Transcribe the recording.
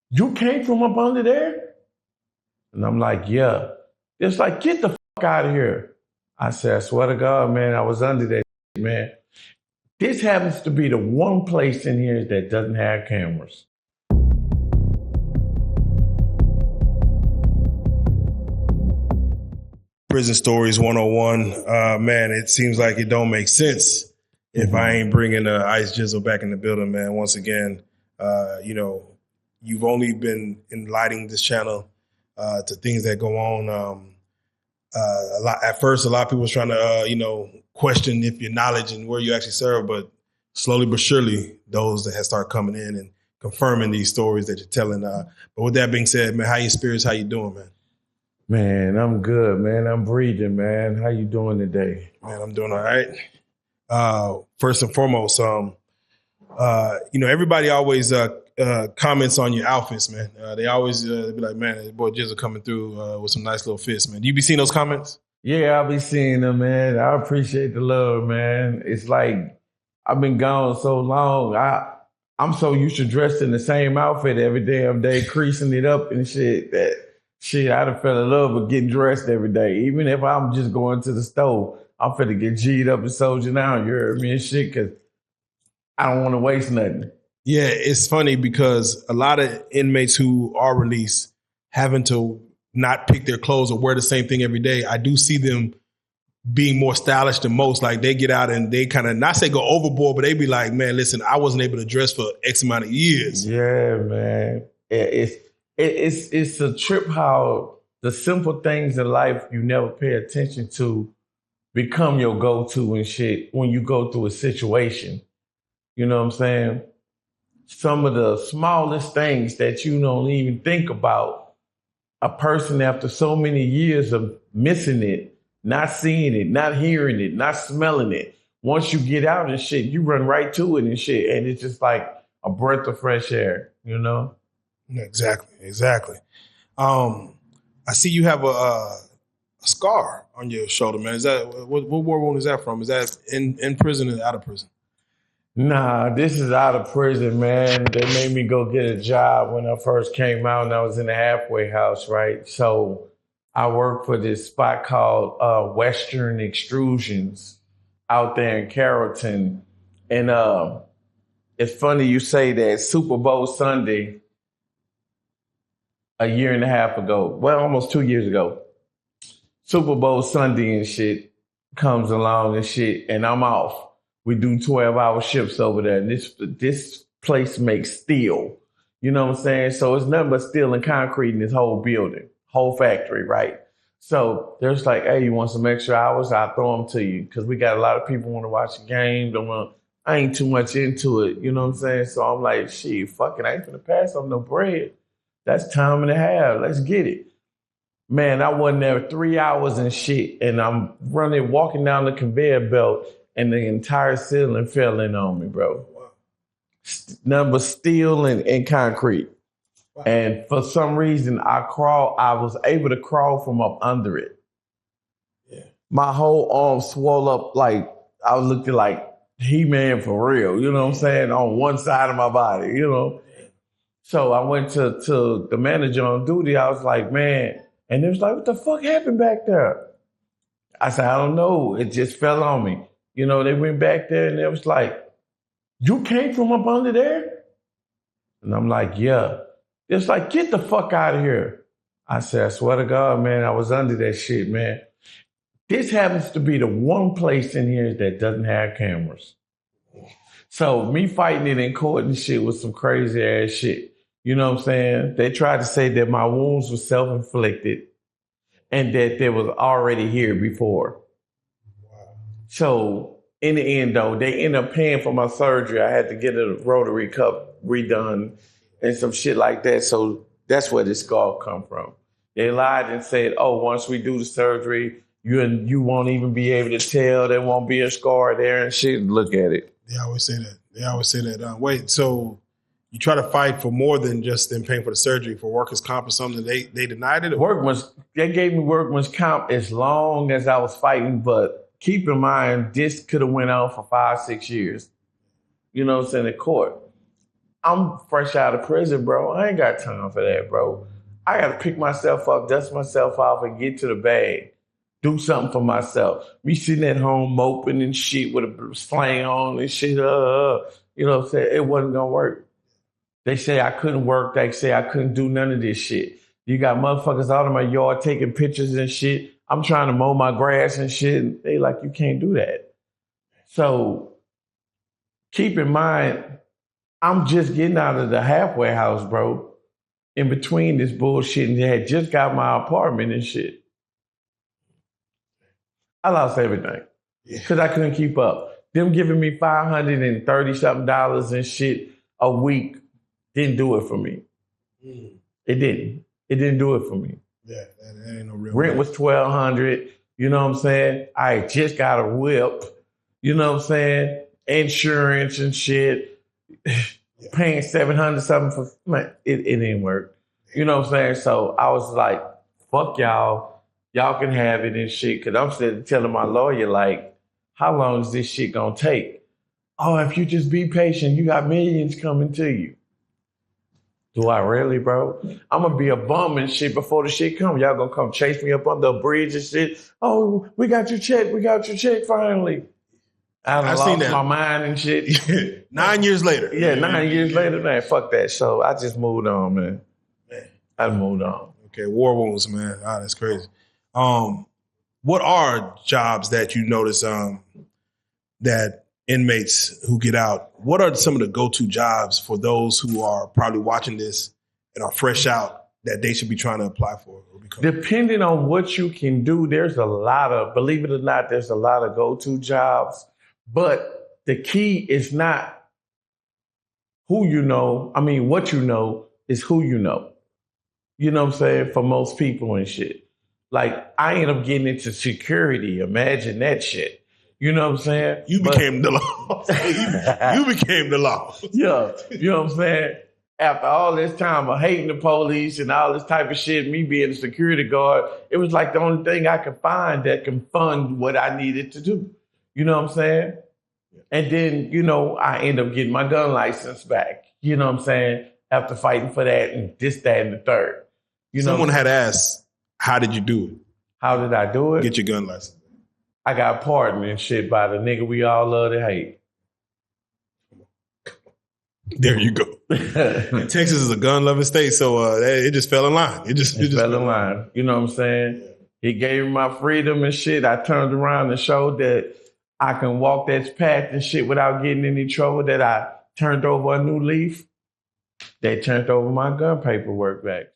you came from up under there? And I'm like, yeah. It's like, get the fuck out of here. I said, I swear to God, man, I was under that shit, man. This happens to be the one place in here that doesn't have cameras. Prison Stories 101. Man, it seems like it don't make sense if I ain't bringing Ice Gizzle back in the building, man. Once again, you've only been enlightening this channel to things that go on. At first, a lot of people was trying to, question if your knowledge and where you actually serve, but slowly but surely, those that have started coming in and confirming these stories that you're telling. But with that being said, man, how your spirits? How you doing, man? Man, I'm good, man. I'm breathing, man. How you doing today? Man, I'm doing all right. First and foremost, everybody always comments on your outfits, man. They always be like, man, that boy Gizzle coming through with some nice little fits, man. Do you be seeing those comments? Yeah, I'll be seeing them, man. I appreciate the love, man. It's like I've been gone so long. I'm so used to dressed in the same outfit every damn day, creasing it up and shit, that shit, I done fell in love with getting dressed every day. Even if I'm just going to the store, I'm finna get G'd up and soldier down, you heard me, and shit, because I don't want to waste nothing. Yeah, it's funny because a lot of inmates who are released having to not pick their clothes or wear the same thing every day, I do see them being more stylish than most. Like they get out and they kind of, not say go overboard, but they be like, man, listen, I wasn't able to dress for X amount of years. Yeah, man. It's a trip how the simple things in life you never pay attention to become your go-to and shit when you go through a situation. You know what I'm saying? Some of the smallest things that you don't even think about, a person after so many years of missing it, not seeing it, not hearing it, not smelling it. Once you get out and shit, you run right to it and shit. And it's just like a breath of fresh air, you know? Exactly. I see you have a scar on your shoulder, man. Is that what war wound is that from? Is that in prison or out of prison? Nah, this is out of prison, man. They made me go get a job when I first came out and I was in the halfway house, right? So I worked for this spot called Western Extrusions out there in Carrollton. And it's funny you say that. Super Bowl Sunday, a year and a half ago, well, almost 2 years ago, Super Bowl Sunday and shit comes along and shit, and I'm off. We do 12-hour shifts over there. And this place makes steel. You know what I'm saying? So it's nothing but steel and concrete in this whole building, whole factory, right? So there's like, hey, you want some extra hours? I'll throw them to you. Because we got a lot of people want to watch the game. I ain't too much into it. You know what I'm saying? So I'm like, shit, fuck it. I ain't gonna pass on no bread. That's time and a half. Let's get it. Man, I wasn't there 3 hours and shit. And I'm walking down the conveyor belt. And the entire ceiling fell in on me, bro. Wow. Nothing but steel and concrete. Wow. And for some reason, I was able to crawl from up under it. Yeah. My whole arm swelled up like I was looking like He-Man for real, you know what I'm saying, on one side of my body, you know. So I went to the manager on duty. I was like, man, and they was like, what the fuck happened back there? I said, I don't know. It just fell on me. You know, they went back there and it was like, you came from up under there? And I'm like, yeah. It's like, get the fuck out of here. I said, I swear to God, man, I was under that shit, man. This happens to be the one place in here that doesn't have cameras. So me fighting it in court and shit was some crazy ass shit. You know what I'm saying? They tried to say that my wounds were self-inflicted and that they was already here before. So in the end, though, they ended up paying for my surgery. I had to get a rotary cuff redone and some shit like that. So that's where this scar come from. They lied and said, oh, once we do the surgery, you won't even be able to tell. There won't be a scar there and shit. Look at it. They always say that. Wait, so you try to fight for more than just them paying for the surgery, for workers' comp or something? They denied it? They gave me workman's comp as long as I was fighting, but keep in mind, this could have went on for 5-6 years. You know what I'm saying, in court. I'm fresh out of prison, bro. I ain't got time for that, bro. I got to pick myself up, dust myself off, and get to the bag. Do something for myself. Me sitting at home moping and shit with a slang on and shit. You know what I'm saying? It wasn't going to work. They say I couldn't work. They say I couldn't do none of this shit. You got motherfuckers out in my yard taking pictures and shit. I'm trying to mow my grass and shit. And they like, you can't do that. So keep in mind, I'm just getting out of the halfway house, bro. In between this bullshit, and they had just got my apartment and shit. I lost everything because I couldn't keep up. Them giving me $530-something and shit a week didn't do it for me. It didn't. It didn't do it for me. Yeah, that ain't no real rent was $1,200. You know what I'm saying? I just got a whip. You know what I'm saying? Insurance and shit. Paying $700 something for man, it didn't work. You know what I'm saying? So I was like, fuck y'all. Y'all can have it and shit. Cause I'm still telling my lawyer, like, how long is this shit gonna take? Oh, if you just be patient, you got millions coming to you. Do I really, bro? I'm gonna be a bum and shit before the shit come. Y'all gonna come chase me up under a bridge and shit. Oh, we got your check. We got your check finally. I lost my mind and shit. 9 years later. Yeah, 9 years later, man. Fuck that. So I just moved on, man. I moved on. Okay, war wounds, man. Ah, that's crazy. What are jobs that you notice that inmates who get out, what are some of the go-to jobs for those who are probably watching this and are fresh out that they should be trying to apply for? Depending on what you can do, there's a lot of, believe it or not, there's a lot of go-to jobs. But the key is not who you know. I mean, what you know is who you know. You know what I'm saying? For most people and shit. Like, I ended up getting into security. Imagine that shit. You know what I'm saying? You became the law. You became the law. Yeah. You know what I'm saying? After all this time of hating the police and all this type of shit, me being a security guard, it was like the only thing I could find that can fund what I needed to do. You know what I'm saying? And then, you know, I end up getting my gun license back. You know what I'm saying? After fighting for that and this, that, and the third. You know, someone had asked, how did you do it? How did I do it? Get your gun license. I got pardoned and shit by the nigga we all love to hate. There you go. Texas is a gun-loving state, so it just fell in line. It just fell in line. You know what I'm saying? He gave me my freedom and shit. I turned around and showed that I can walk that path and shit without getting any trouble, that I turned over a new leaf. They turned over my gun paperwork back.